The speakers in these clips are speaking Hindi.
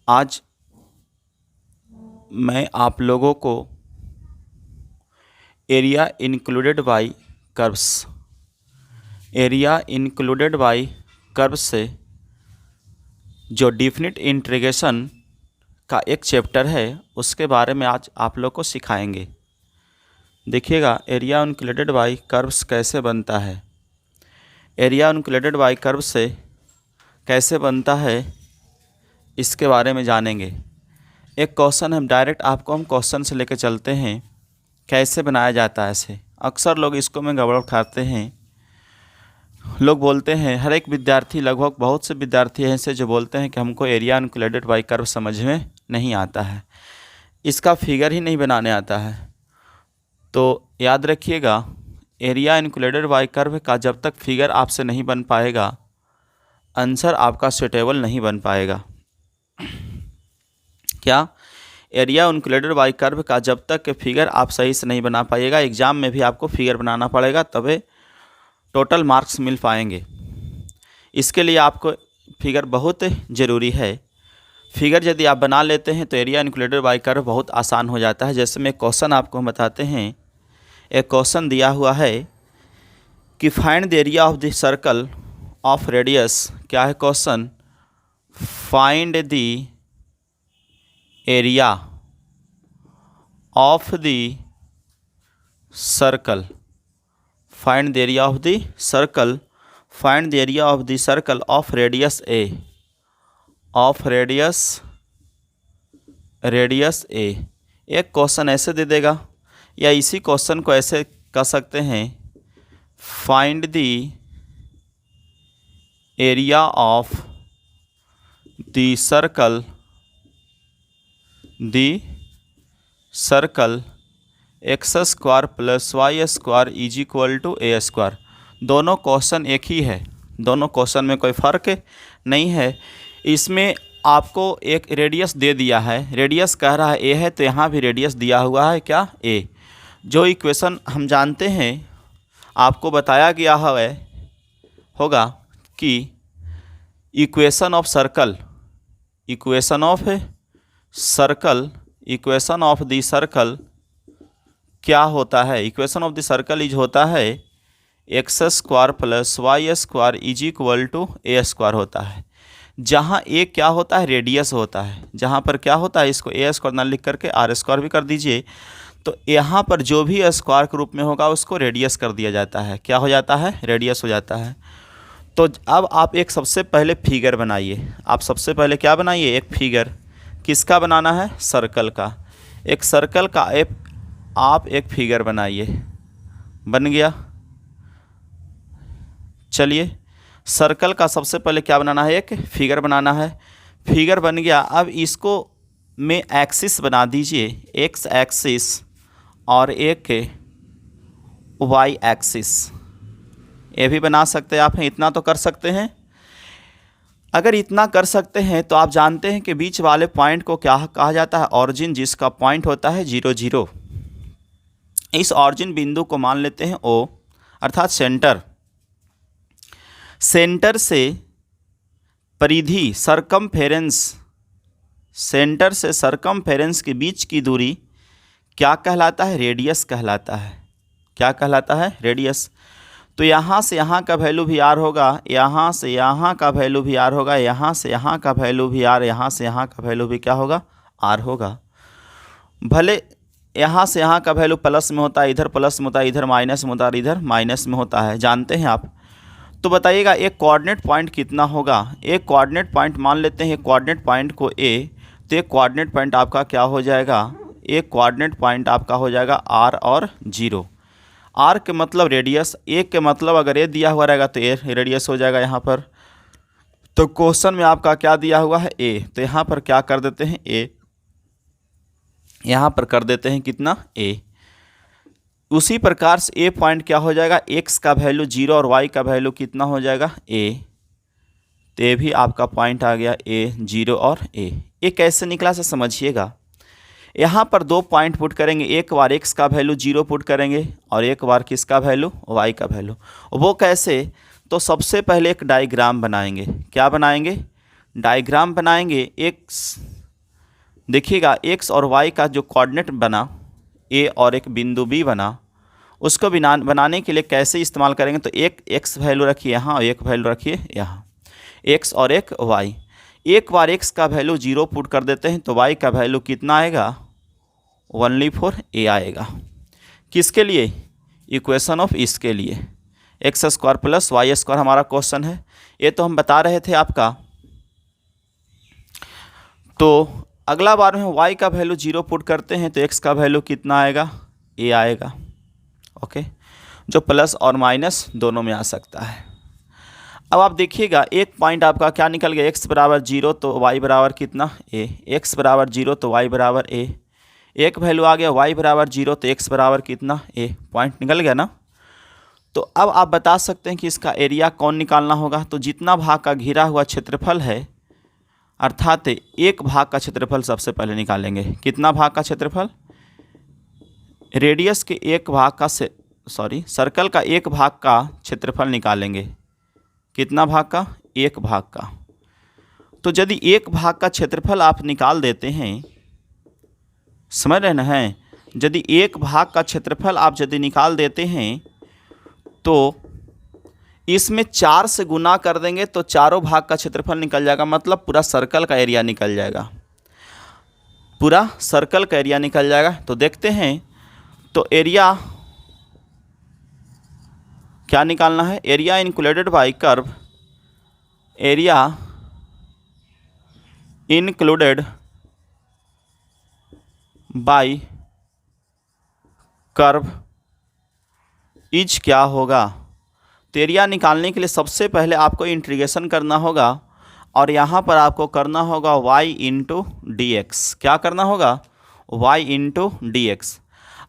आज मैं आप लोगों को एरिया इंक्लूडेड बाय कर्व्स से जो डेफिनिट इंटीग्रेशन का एक चैप्टर है उसके बारे में आज आप लोग को सिखाएंगे। देखिएगा एरिया इंक्लूडेड बाय कर्व्स कैसे बनता है। एरिया इंक्लूडेड बाय कर्व से कैसे बनता है इसके बारे में जानेंगे। एक क्वेश्चन हम डायरेक्ट हम क्वेश्चन से लेकर चलते हैं कैसे बनाया जाता है। ऐसे अक्सर लोग इसको में गड़बड़ खाते हैं। लोग बोलते हैं, हर एक विद्यार्थी, लगभग बहुत से विद्यार्थी हैं ऐसे जो बोलते हैं कि हमको एरिया इंक्लूडेड बाय कर्व समझ में नहीं आता है, इसका फिगर ही नहीं बनाने आता है। तो याद रखिएगा, एरिया इंक्लूडेड बाय कर्व का जब तक फिगर आपसे नहीं बन पाएगा, आंसर आपका सुटेबल नहीं बन पाएगा। क्या? एरिया इंक्लूडेड बाय कर्व का जब तक फिगर आप सही से नहीं बना पाइएगा, एग्ज़ाम में भी आपको फिगर बनाना पड़ेगा, तभी टोटल मार्क्स मिल पाएंगे। इसके लिए आपको फिगर बहुत ज़रूरी है। फिगर यदि आप बना लेते हैं तो एरिया इंक्लूडेड बाय कर्व बहुत आसान हो जाता है। जैसे में क्वेश्चन आपको हम बताते हैं। एक क्वेश्चन दिया हुआ है कि find the area of the circle of radius. क्या है question? Find the area of the circle, find the area of the circle, find the area of the circle of radius a, of radius a. एक क्वेश्चन ऐसे दे देगा, या इसी क्वेश्चन को ऐसे कर सकते हैं, find the area of the circle x square plus y square is equal to a square. दोनों क्वेश्चन एक ही है, दोनों क्वेश्चन में कोई फ़र्क नहीं है। इसमें आपको एक रेडियस दे दिया है, रेडियस कह रहा है ए है, तो यहाँ भी रेडियस दिया हुआ है क्या? ए। जो इक्वेशन हम जानते हैं, आपको बताया गया होगा कि इक्वेशन ऑफ द सर्कल क्या होता है? Equation of the circle is होता है x square plus y square is equal to a square होता है। जहाँ ए क्या होता है? रेडियस होता है। जहाँ पर क्या होता है, इसको ए स्क्वायर ना लिख करके आर स्क्वायर भी कर दीजिए, तो यहाँ पर जो भी स्क्वायर के रूप में होगा उसको रेडियस कर दिया जाता है। क्या हो जाता है? रेडियस हो जाता है। तो अब आप एक सबसे पहले फिगर बनाइए। आप सबसे पहले क्या बनाइए? एक फिगर। किसका बनाना है? सर्कल का। एक सर्कल का आप एक फिगर बनाइए। बन गया? चलिए, सर्कल का सबसे पहले क्या बनाना है? एक फिगर बनाना है। फिगर बन गया। अब इसको में एक्सिस बना दीजिए, एक्स एक्सिस और एक वाई एक्सिस। ये भी बना सकते हैं आप, इतना तो कर सकते हैं। अगर इतना कर सकते हैं तो आप जानते हैं कि बीच वाले पॉइंट को क्या कहा जाता है? ऑरिजिन, जिसका पॉइंट होता है 0 0। इस ऑरिजिन बिंदु को मान लेते हैं ओ, अर्थात सेंटर। सेंटर से परिधि, सरकमफेरेंस, सेंटर से सरकमफेरेंस के बीच की दूरी क्या कहलाता है? रेडियस कहलाता है। क्या कहलाता है? रेडियस। तो यहाँ से यहाँ का वैल्यू भी आर होगा, यहाँ से यहाँ का वैल्यू भी आर होगा, यहाँ से यहाँ का वैल्यू भी आर, यहाँ से यहाँ का वैल्यू भी क्या होगा? आर होगा। भले यहाँ से यहाँ का वैल्यू प्लस में होता है, इधर प्लस में होता है, इधर माइनस में होता है, इधर माइनस में होता है, जानते हैं आप। तो बताइएगा एक कोऑर्डिनेट पॉइंट कितना होगा? एक कोऑर्डिनेट पॉइंट मान लेते हैं, कोऑर्डिनेट पॉइंट को ए, तो एक कोऑर्डिनेट पॉइंट आपका क्या हो जाएगा? एक कोऑर्डिनेट पॉइंट आपका हो जाएगा आर और 0। आर के मतलब रेडियस, ए के मतलब अगर ए दिया हुआ रहेगा तो ए रेडियस हो जाएगा यहाँ पर। तो क्वेश्चन में आपका क्या दिया हुआ है? ए। तो यहाँ पर क्या कर देते हैं? ए। यहाँ पर कर देते हैं कितना? ए। उसी प्रकार से ए पॉइंट क्या हो जाएगा? एक्स का वैल्यू 0 और वाई का वैल्यू कितना हो जाएगा? ए। तो ये भी आपका पॉइंट आ गया ए, 0 और ए। ये कैसे निकला से समझिएगा। यहाँ पर 2 पॉइंट पुट करेंगे, एक बार एक्स का वैल्यू 0 पुट करेंगे और एक बार किसका वैल्यू? वाई का वैल्यू। वो कैसे? तो सबसे पहले एक डायग्राम बनाएंगे। क्या बनाएंगे? डायग्राम बनाएंगे। एक देखिएगा एक्स और वाई का जो कोऑर्डिनेट बना ए और एक बिंदु बी बना, उसको बनाने के लिए कैसे इस्तेमाल करेंगे, तो एक एक्स वैल्यू रखिए यहाँ और एक वैल्यू रखिए यहाँ, एक्स और एक वाई। एक बार एक्स का वैल्यू 0 पुट कर देते हैं तो वाई का वैल्यू कितना आएगा, ओनली फॉर ए आएगा। किसके लिए, इक्वेशन ऑफ इसके लिए, x square plus y square हमारा क्वेश्चन है। ये तो हम बता रहे थे आपका। तो अगला बार में y का वैल्यू 0 पुट करते हैं तो x का वैल्यू कितना आएगा, a आएगा। ओके, जो प्लस और माइनस दोनों में आ सकता है। अब आप देखिएगा एक पॉइंट आपका क्या निकल गया, x बराबर 0 तो y बराबर कितना a, x बराबर 0 तो y बराबर a, एक वैल्यू आ गया y बराबर 0 तो x बराबर कितना a, पॉइंट निकल गया ना। तो अब आप बता सकते हैं कि इसका एरिया कौन निकालना होगा, तो जितना भाग का घिरा हुआ क्षेत्रफल है अर्थात एक भाग का क्षेत्रफल सबसे पहले निकालेंगे। कितना भाग का क्षेत्रफल, रेडियस के एक भाग का सर्कल का एक भाग का क्षेत्रफल निकालेंगे। कितना भाग का, एक भाग का। तो यदि एक भाग का क्षेत्रफल आप निकाल देते हैं, समझ रहे हैं, यदि एक भाग का क्षेत्रफल आप यदि निकाल देते हैं तो इसमें 4 से गुना कर देंगे तो चारों भाग का क्षेत्रफल निकल जाएगा, मतलब पूरा सर्कल का एरिया निकल जाएगा, पूरा सर्कल का एरिया निकल जाएगा। तो देखते हैं, तो एरिया क्या निकालना है, area included bye curve, area included bye curve is क्या होगा। तो एरिया निकालने के लिए सबसे पहले आपको इंटीग्रेशन करना होगा और यहाँ पर आपको करना होगा y इंटू डी एक्स। क्या करना होगा, y इंटू डी एक्स।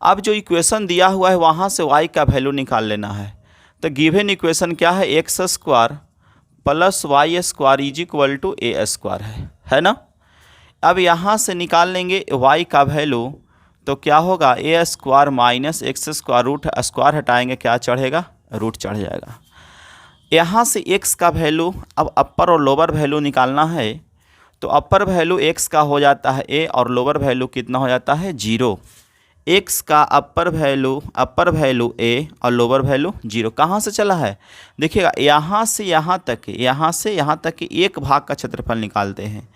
अब जो इक्वेशन दिया हुआ है वहाँ से y का वैल्यू निकाल लेना है। तो गिवन इक्वेशन क्या है, x square plus y square is equal to a square है ना। अब यहाँ से निकाल लेंगे y का वैल्यू, तो क्या होगा, a square minus x square, root square हटाएंगे क्या चढ़ेगा, रूट चढ़ जाएगा। यहाँ से x का वैल्यू, अब अपर और लोअर वैल्यू निकालना है, तो अपर वैल्यू x का हो जाता है a और लोअर वैल्यू कितना हो जाता है 0। x का अपर वैल्यू a और लोअर वैल्यू 0। कहाँ से चला है, देखिएगा यहाँ से यहाँ तक के एक भाग का क्षेत्रफल निकालते हैं।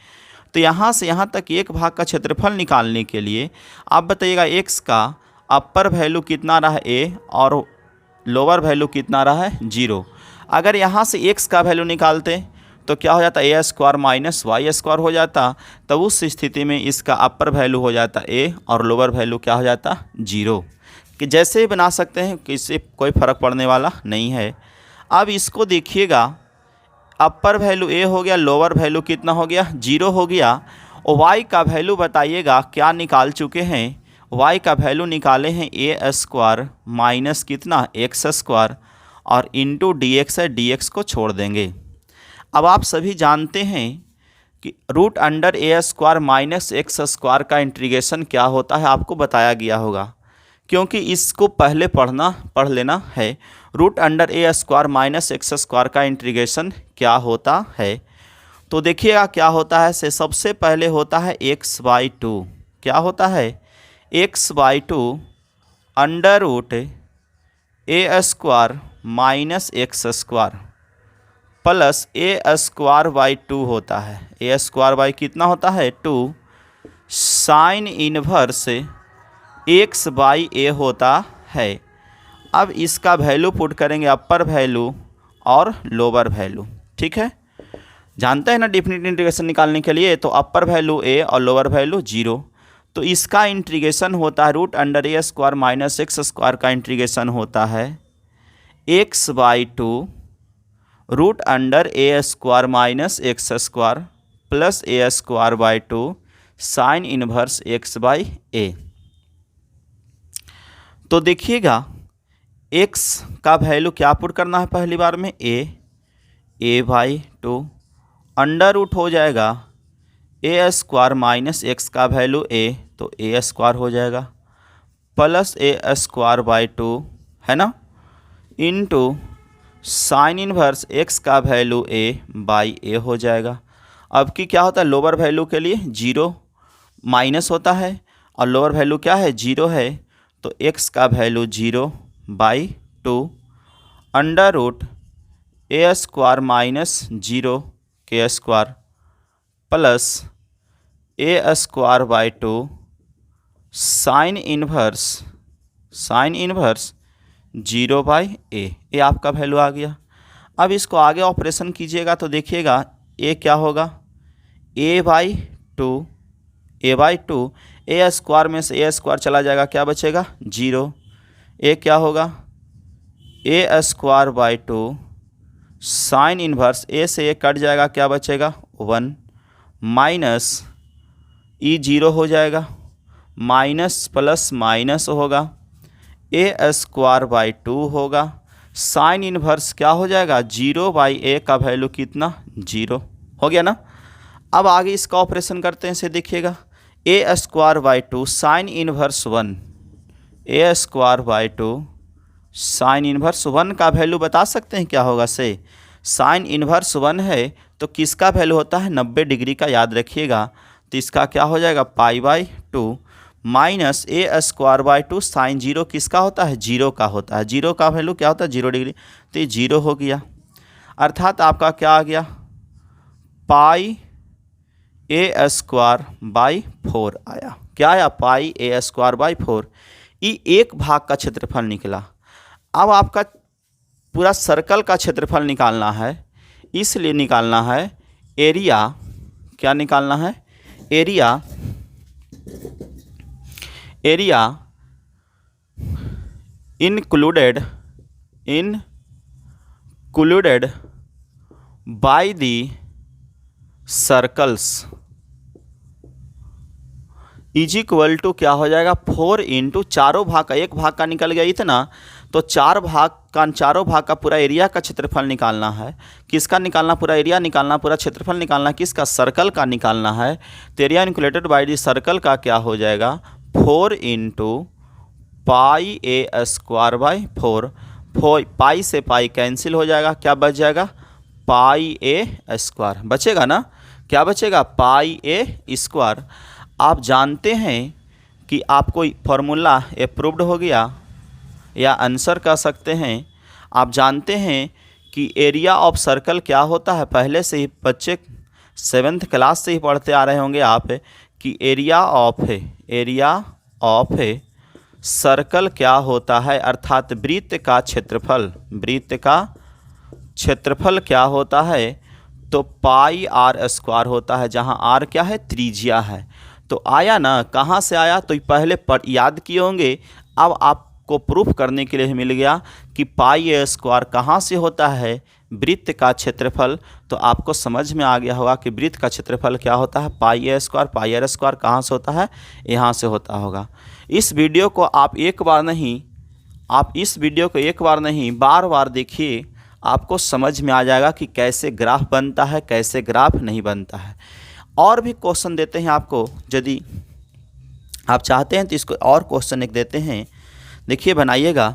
तो यहाँ से यहाँ तक एक भाग का क्षेत्रफल निकालने के लिए आप बताइएगा x का अपर वैल्यू कितना रहा a और लोअर वैल्यू कितना रहा है 0। अगर यहाँ से x का वैल्यू निकालते तो क्या हो जाता, ए स्क्वायर माइनस वाई स्क्वायर हो जाता। तब उस स्थिति में इसका अपर वैल्यू हो जाता a और लोअर वैल्यू क्या हो जाता 0। कि जैसे ही बना सकते हैं, कि इससे कोई फ़र्क पड़ने वाला नहीं है। अब इसको देखिएगा, अपर वैल्यू a हो गया, लोअर वैल्यू कितना हो गया 0 हो गया। और y का वैल्यू बताइएगा क्या निकाल चुके हैं, y का वैल्यू निकाले हैं ए स्क्वायर माइनस कितना एक्स स्क्वायर और इंटू डी एक्स है, डी एक्स को छोड़ देंगे। अब आप सभी जानते हैं कि root under a square minus x square का इंटीग्रेशन क्या होता है, आपको बताया गया होगा, क्योंकि इसको पहले पढ़ लेना है। Root under a square minus x square का इंटीग्रेशन क्या होता है, तो देखिएगा क्या होता है। से सबसे पहले होता है x/2, क्या होता है x/2 under root a square minus x square plus a square by 2 होता है। ए स्क्वायर बाई कितना होता है 2, साइन इनवर्स x/a होता है। अब इसका वैल्यू पुट करेंगे, अपर वैल्यू और लोअर वैल्यू, ठीक है। जानते हैं ना डेफिनेट इंटीग्रेशन निकालने के लिए, तो अपर वैल्यू a और लोअर वैल्यू 0। तो इसका इंटीग्रेशन होता है root under a square minus x square का इंटीग्रेशन होता है x/2 root under a square minus x square plus a square by 2 sine inverse x/a। तो देखिएगा x का वैल्यू क्या पुट करना है, पहली बार में a/2 अंडर रूट हो जाएगा ए स्क्वायर माइनस एक्स का वैल्यू a, तो ए स्क्वायर हो जाएगा प्लस ए स्क्वायर बाई 2 है ना, इनटू साइन इनवर्स x का वैल्यू a बाई a हो जाएगा। अब की क्या होता है, लोअर वैल्यू के लिए 0 माइनस होता है और लोअर वैल्यू क्या है, 0 है, तो x का value 0/2 under root a square minus 0 के square plus a square by 2 sine inverse 0/a, ये आपका वैल्यू आ गया। अब इसको आगे ऑपरेशन कीजिएगा तो देखिएगा a क्या होगा, a/2 ए स्क्वायर में से ए स्क्वायर चला जाएगा, क्या बचेगा 0। a क्या होगा a square by 2 sine inverse a से a कट जाएगा, क्या बचेगा 1 माइनस ई 0 हो जाएगा, माइनस प्लस माइनस होगा, ए स्क्वायर बाई 2 होगा, साइन इन्वर्स क्या हो जाएगा 0/a का वैल्यू कितना 0 हो गया ना। अब आगे इसका ऑपरेशन करते हैं, इसे देखिएगा a square by 2 sine inverse 1, a square by 2 sine inverse 1 का वैल्यू बता सकते हैं क्या होगा से, साइन इन्वर्स 1 है तो किसका वैल्यू होता है 90 डिग्री का, याद रखिएगा। तो इसका क्या हो जाएगा π/2 minus a square by 2 sine 0 किसका होता है 0 का होता है, 0 का वैल्यू क्या होता है 0 डिग्री, तो ये 0 हो गया। अर्थात आपका क्या आ गया पाई ए स्क्वायर बाई 4 आया, क्या आया पाई ए स्क्वायर बाई 4। ये एक भाग का क्षेत्रफल निकला। अब आपका पूरा सर्कल का क्षेत्रफल निकालना है, इसलिए निकालना है एरिया, क्या निकालना है area included by the circles is equal to क्या हो जाएगा 4 इंटू चारों भाग का, एक भाग का निकल गया इतना, तो चारों भाग का पूरा एरिया का क्षेत्रफल निकालना है। किसका निकालना, पूरा एरिया निकालना, पूरा क्षेत्रफल निकालना, किसका सर्कल का निकालना है। तो area included by the circle का क्या हो जाएगा 4 into pi a square by 4, पाई से पाई कैंसिल हो जाएगा, क्या बच जाएगा पाई ए स्क्वायर बचेगा ना, क्या बचेगा पाई ए स्क्वायर। आप जानते हैं कि आपको फॉर्मूला अप्रूव्ड हो गया या आंसर कह सकते हैं। आप जानते हैं कि एरिया ऑफ सर्कल क्या होता है, पहले से ही बच्चे 7th क्लास से ही पढ़ते आ रहे होंगे आप कि एरिया ऑफ सर्कल क्या होता है, अर्थात वृत्त का क्षेत्रफल क्या होता है, तो पाई आर स्क्वायर होता है, जहां आर क्या है त्रिज्या है। तो आया ना, कहाँ से आया, तो पहले याद किए होंगे। अब आपको प्रूफ करने के लिए मिल गया कि पाई ए स्क्वायर कहाँ से होता है, वृत्त का क्षेत्रफल। तो आपको समझ में आ गया होगा कि वृत्त का क्षेत्रफल क्या होता है पाई a square, pi are square कहाँ से होता है, यहाँ से होता होगा। इस वीडियो को आप एक बार नहीं बार बार देखिए, आपको समझ में आ जाएगा कि कैसे ग्राफ बनता है, कैसे ग्राफ नहीं बनता है। और भी क्वेश्चन देते हैं आपको, यदि आप चाहते हैं तो इसको और क्वेश्चन एक देते हैं, देखिए बनाइएगा।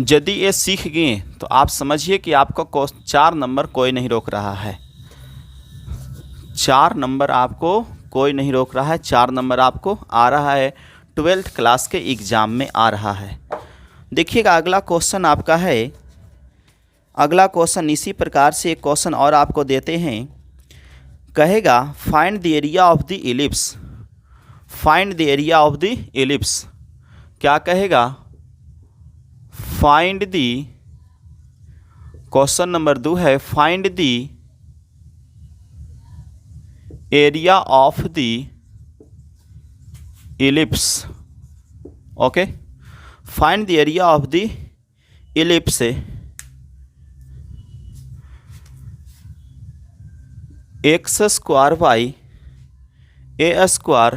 यदि ये सीख गए तो आप समझिए कि आपका 4 नंबर कोई नहीं रोक रहा है, 4 नंबर आपको कोई नहीं रोक रहा है, 4 नंबर आपको आ रहा है 12th क्लास के एग्ज़ाम में आ रहा है। देखिएगा अगला क्वेश्चन आपका है, अगला क्वेश्चन इसी प्रकार से एक क्वेश्चन और आपको देते हैं। कहेगा find the area of the ellipse, find the area of the ellipse, क्या कहेगा फाइंड दी, क्वेश्चन नंबर 2 है find the area of the ellipse. Okay, find the area of the ellipse x square by a square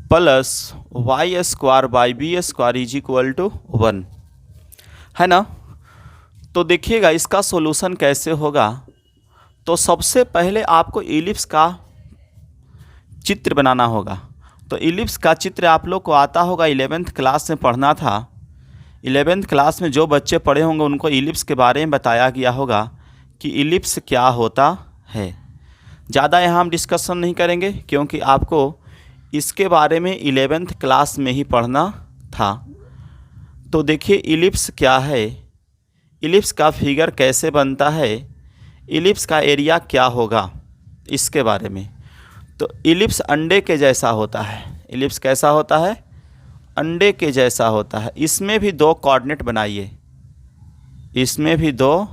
plus y square by b square is equal to 1, है ना। तो देखिएगा इसका सॉल्यूशन कैसे होगा। तो सबसे पहले आपको इलिप्स का चित्र बनाना होगा। तो इलिप्स का चित्र आप लोग को आता होगा, 11th क्लास में पढ़ना था। 11th क्लास में जो बच्चे पढ़े होंगे उनको इलिप्स के बारे में बताया गया होगा कि इलिप्स क्या होता है। ज़्यादा यहाँ हम डिस्कशन नहीं करेंगे क्योंकि आपको इसके बारे में 11th क्लास में ही पढ़ना था। तो देखिए इलिप्स क्या है, इलिप्स का फिगर कैसे बनता है, इलिप्स का एरिया क्या होगा, इसके बारे में। तो इलिप्स अंडे के जैसा होता है। इलिप्स कैसा होता है? अंडे के जैसा होता है। इसमें भी दो कोऑर्डिनेट बनाइए, इसमें भी दो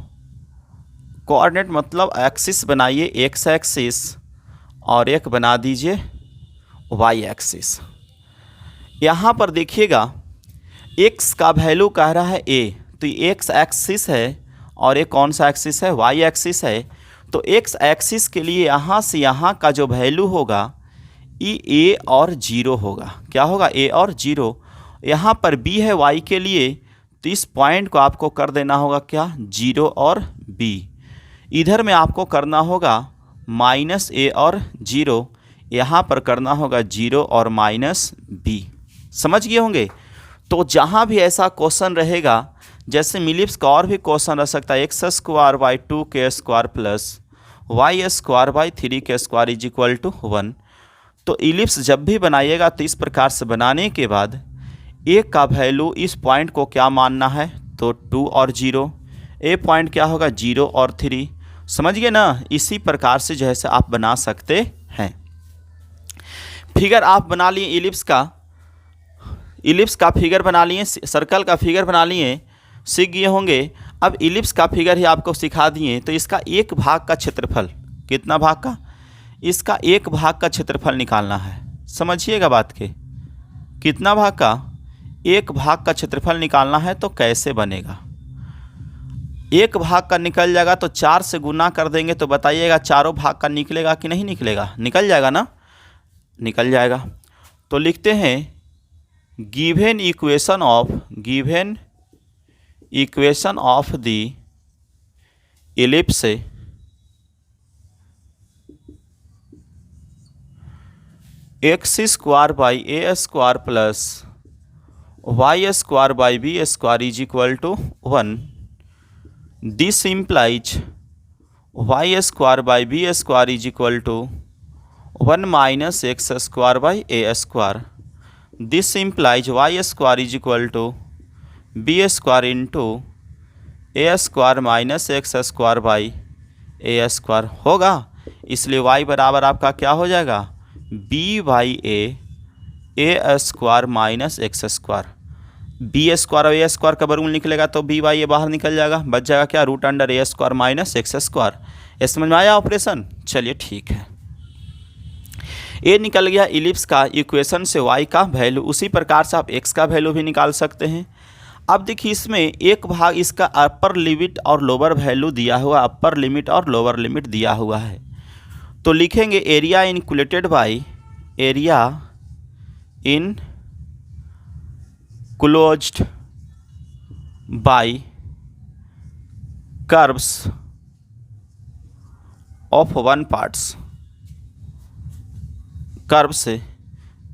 कोऑर्डिनेट मतलब एक्सिस बनाइए, एक्स एक्सिस और एक बना दीजिए वाई एक्सिस। यहाँ पर देखिएगा एक्स का वैल्यू कह रहा है ए, तो ये एक्स एक्सिस है और एक कौन सा एक्सिस है? वाई एक्सिस है। तो एक्स एक्सिस के लिए यहाँ से यहाँ का जो वैल्यू होगा ये ए और 0 होगा। क्या होगा? ए और 0। यहाँ पर बी है वाई के लिए, तो इस पॉइंट को आपको कर देना होगा क्या? 0 और बी। इधर में आपको करना होगा माइनस ए और 0, यहाँ पर करना होगा 0 और माइनस बी। समझ गए होंगे। तो जहाँ भी ऐसा क्वेश्चन रहेगा, जैसे मिलिप्स का और भी क्वेश्चन रह सकता है, x square by 2k square plus y square by 3k square is equal to 1। तो इलिप्स जब भी बनाइएगा तो इस प्रकार से बनाने के बाद ए का वैल्यू इस पॉइंट को क्या मानना है? तो 2 और 0। ए पॉइंट क्या होगा? 0 और 3। समझ गए ना। इसी प्रकार से जैसे आप बना सकते हैं। फिगर आप बना लिए इलिप्स का फिगर बना लिए, सर्कल का फिगर बना लिए, सीख गए होंगे। अब इलिप्स का फिगर ही आपको सिखा दिए। तो इसका एक भाग का क्षेत्रफल, कितना भाग का? इसका एक भाग का क्षेत्रफल निकालना है। समझिएगा बात के, कितना भाग का? एक भाग का क्षेत्रफल निकालना है। तो कैसे बनेगा? एक भाग का निकल जाएगा तो 4 से गुना कर देंगे तो बताइएगा चारों भाग का निकलेगा कि नहीं निकलेगा? निकल जाएगा ना, निकल जाएगा। तो लिखते हैं given equation of the ellipse x square by a square plus y square by b square is equal to 1। This implies y square by b square is equal to 1 minus x square by a square. This implies y square is equal to b square into a square minus x square by a square होगा। इसलिए y बराबर आपका क्या हो जाएगा? B by a square minus x square. B square और ए स्क्वायर का वर्गमूल निकलेगा तो बी बाई ए बाहर निकल जाएगा, बच जाएगा क्या? Root under a square minus x square. ये समझ में आया ऑपरेशन? चलिए ठीक है। ये निकल गया इलिप्स का इक्वेशन से y का वैल्यू। उसी प्रकार से आप x का वैल्यू भी निकाल सकते हैं। अब देखिए इसमें एक भाग इसका अपर लिमिट और लोअर वैल्यू दिया हुआ, अपर लिमिट और लोअर लिमिट दिया हुआ है। तो लिखेंगे area included by area enclosed by curves of one parts. Curve से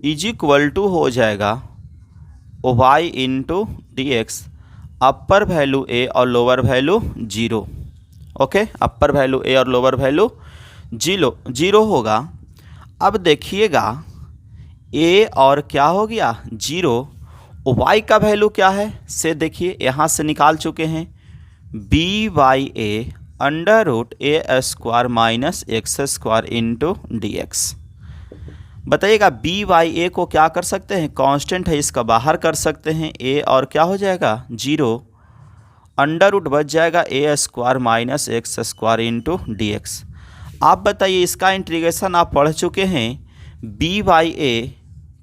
इज इक्वल टू हो जाएगा y into d x. Upper value a और lower value 0। Okay, upper value a और लोअर वैल्यू 0 होगा। अब देखिएगा ए और क्या हो गया? 0। y का वैल्यू क्या है से देखिए यहाँ से निकाल चुके हैं, b by a under root a square minus x square into d x. बताइएगा बी बाई ए को क्या कर सकते हैं? कांस्टेंट है, इसका बाहर कर सकते हैं। ए और क्या हो जाएगा? 0 अंडर रूट बच जाएगा a square minus x square into d x. आप बताइए इसका इंटीग्रेशन आप पढ़ चुके हैं। बी बाई ए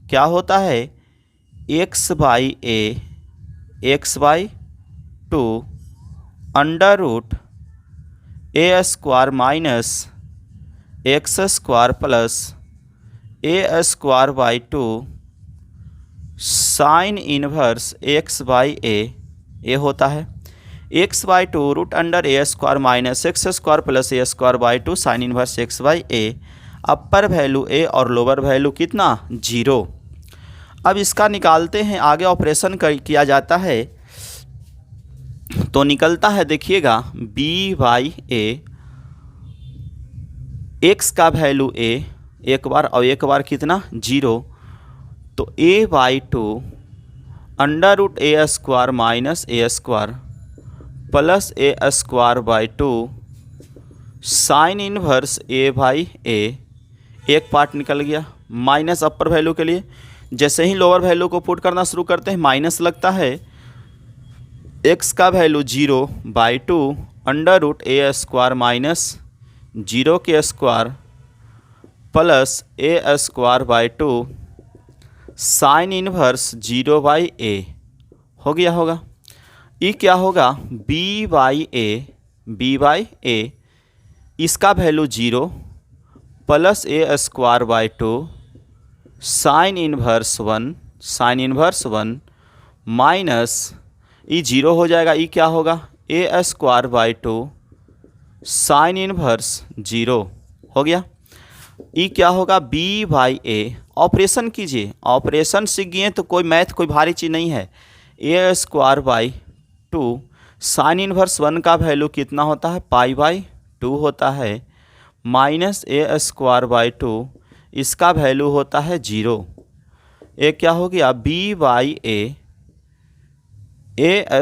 क्या होता है? X by a x by 2 under root a square minus x square plus a square by 2 sine inverse x by a होता है x by two root under a square minus x square plus a square by two sine inverse x by a. Upper value a और लोअर वैल्यू कितना 0। अब इसका निकालते हैं, आगे ऑपरेशन किया जाता है तो निकलता है, देखिएगा बी बाई ए, एक्स का वैल्यू ए एक बार और एक बार कितना 0, तो a by two under root a square minus a square plus a square by two sine inverse a by a. एक पार्ट निकल गया माइनस अपर वैल्यू के लिए। जैसे ही लोअर वैल्यू को पुट करना शुरू करते हैं माइनस लगता है, एक्स का value 0 by two under root a square minus 0 के square plus a square by two sine inverse 0 by a हो गया होगा। ये क्या होगा बी बाई ए, इसका value 0 plus a square by two sine inverse 1 minus ये 0 हो जाएगा, ये क्या होगा a square by two sine inverse 0 हो गया। ये क्या होगा बी बाई ए। ऑपरेशन कीजिए, ऑपरेशन सीख गए तो कोई मैथ कोई भारी चीज़ नहीं है। A square by two sine inverse 1 का वैल्यू कितना होता है पाई बाई 2 होता है माइनस ए स्क्वायर बाई 2 इसका वैल्यू होता है 0। ये क्या हो गया b by a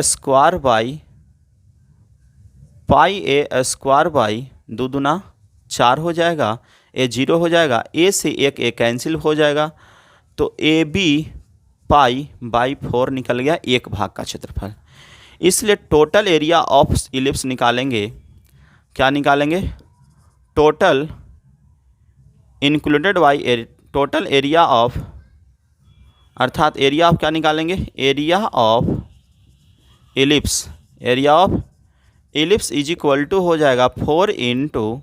square by pi a square by 2 दूना 4 हो जाएगा, ए 0 हो जाएगा, ए से एक ए कैंसिल हो जाएगा, तो ए बी पाई बाई 4 निकल गया एक भाग का क्षेत्रफल। इसलिए टोटल एरिया ऑफ इलिप्स निकालेंगे, क्या निकालेंगे total included by total area of, अर्थात एरिया ऑफ क्या निकालेंगे area of ellipse, area of ellipse is equal to हो जाएगा 4 into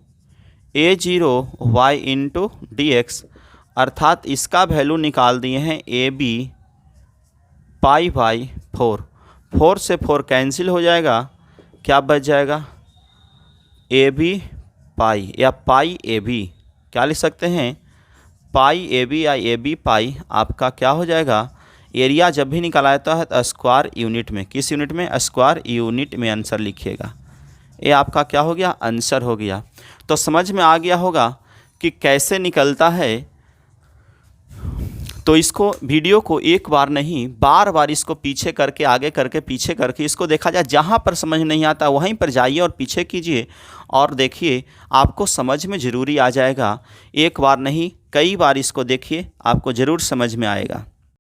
a0 y into d x, अर्थात इसका वैल्यू निकाल दिए हैं ए बी पाई बाई 4 से 4 कैंसिल हो जाएगा, क्या बच जाएगा ए बी पाई या पाई ए बी, क्या लिख सकते हैं पाई ए बी या ए बी पाई। आपका क्या हो जाएगा एरिया जब भी निकाला जाता है तो स्क्वायर यूनिट में, किस यूनिट में स्क्वायर यूनिट में आंसर लिखिएगा। ये आपका क्या हो गया आंसर हो गया। तो समझ में आ गया होगा कि कैसे निकलता है। तो इसको वीडियो को एक बार नहीं बार बार इसको पीछे करके आगे करके पीछे करके इसको देखा जाए, जहाँ पर समझ नहीं आता वहीं पर जाइए और पीछे कीजिए और देखिए, आपको समझ में ज़रूरी आ जाएगा। एक बार नहीं कई बार इसको देखिए, आपको ज़रूर समझ में आएगा।